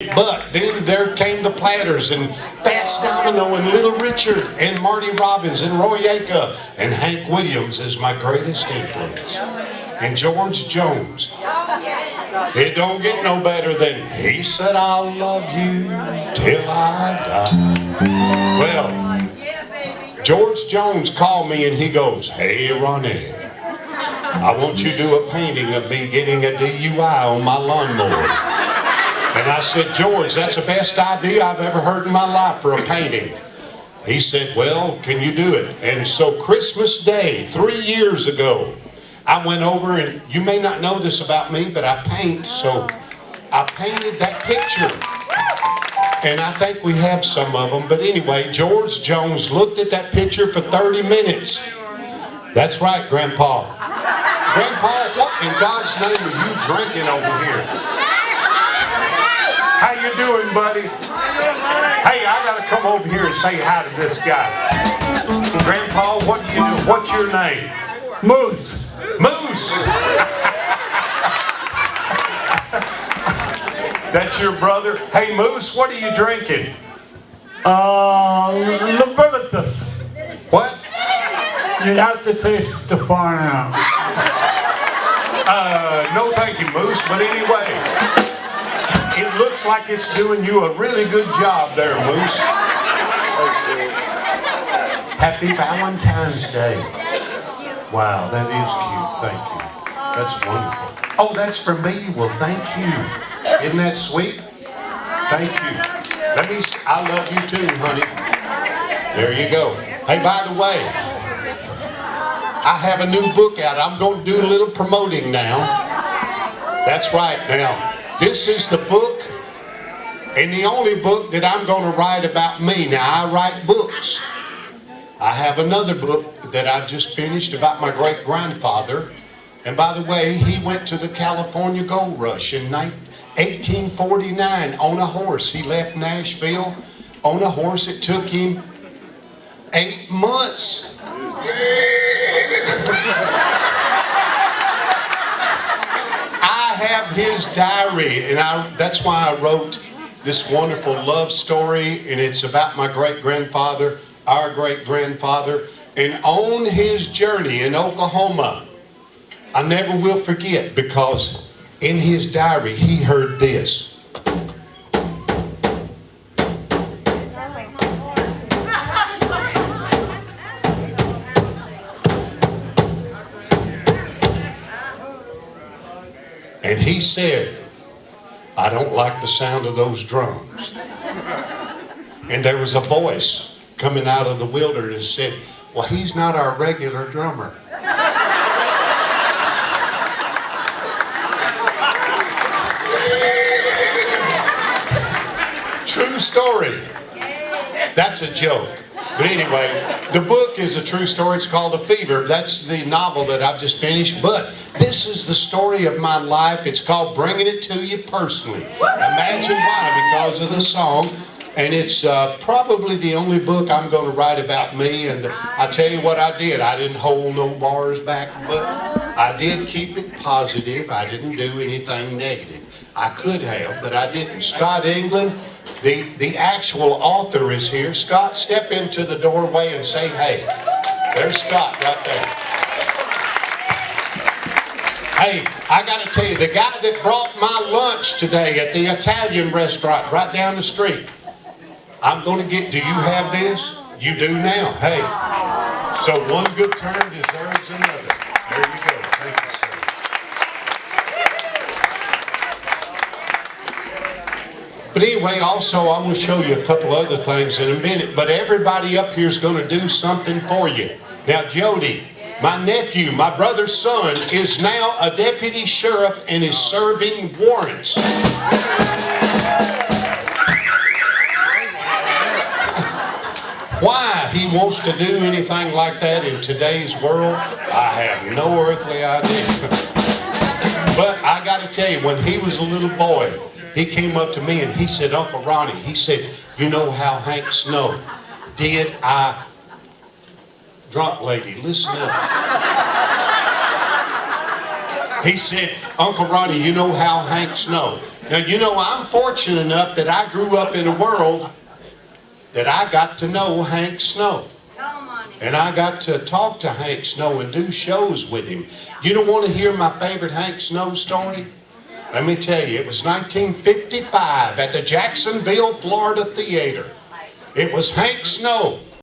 But then there came the Platters and Fats Domino and Little Richard and Marty Robbins and Roy Acuff and Hank Williams is my greatest influence. And George Jones. It don't get no better than he said I'll love you till I die. Well, George Jones called me and he goes, "Hey Ronnie, I want you to do a painting of me getting a DUI on my lawnmower." And I said, "George, that's the best idea I've ever heard in my life for a painting." He said, "Well, can you do it?" And so Christmas Day, 3 years ago, I went over, and you may not know this about me, but I paint, so I painted that picture. And I think we have some of them. But anyway, George Jones looked at that picture for 30 minutes. That's right, Grandpa. Grandpa, what in God's name are you drinking over here? How you doing, buddy? Hey, I gotta come over here and say hi to this guy. Grandpa, what do you do? What's your name? Moose. Moose! That's your brother? Hey, Moose, what are you drinking? Leviticus. What? You have to taste to find out. No thank you, Moose, but anyway, it looks like it's doing you a really good job there, Moose. Happy Valentine's Day. Wow, that is cute. Thank you. That's wonderful. Oh, that's for me. Well, thank you. Isn't that sweet? Thank you. I love you too, honey. There you go. Hey, by the way, I have a new book out. I'm going to do a little promoting now. That's right. Now, this is the book, and the only book that I'm going to write about me. Now, I write books. I have another book that I just finished about my great-grandfather. And by the way, he went to the California Gold Rush in 1849 on a horse. He left Nashville on a horse. It took him 8 months. I have his diary, and that's why I wrote this wonderful love story, and it's about my great-grandfather, our great-grandfather, and on his journey in Oklahoma. I never will forget, because in his diary he heard this. And he said, "I don't like the sound of those drums." And there was a voice coming out of the wilderness and said, "Well, he's not our regular drummer." True story. That's a joke. But anyway, the book is a true story. It's called The Fever. That's the novel that I've just finished. But this is the story of my life. It's called Bringing It to You Personally. Imagine why, because of the song. And it's probably the only book I'm going to write about me. And I tell you what I did. I didn't hold no bars back, but I did keep it positive. I didn't do anything negative. I could have, but I didn't. Scott England, the actual author, is here. Scott, step into the doorway and say hey. There's Scott right there. Hey, I got to tell you, the guy that brought my lunch today at the Italian restaurant right down the street, I'm going to get, do you have this? You do now. Hey. So one good turn deserves another. There you go. Thank you, sir. But anyway, also I will show you a couple other things in a minute. But everybody up here is going to do something for you. Now, Jody, my nephew, my brother's son, is now a deputy sheriff and is serving warrants. Why he wants to do anything like that in today's world, I have no earthly idea. But I got to tell you, when he was a little boy, he came up to me and he said, "Uncle Ronnie," he said, "you know how Hank Snow did I..." Drunk lady, listen up. He said, "Uncle Ronnie, you know how Hank Snow Now, you know, I'm fortunate enough that I grew up in a world that I got to know Hank Snow. And I got to talk to Hank Snow and do shows with him. You don't want to hear my favorite Hank Snow story? Let me tell you, it was 1955 at the Jacksonville, Florida Theater. It was Hank Snow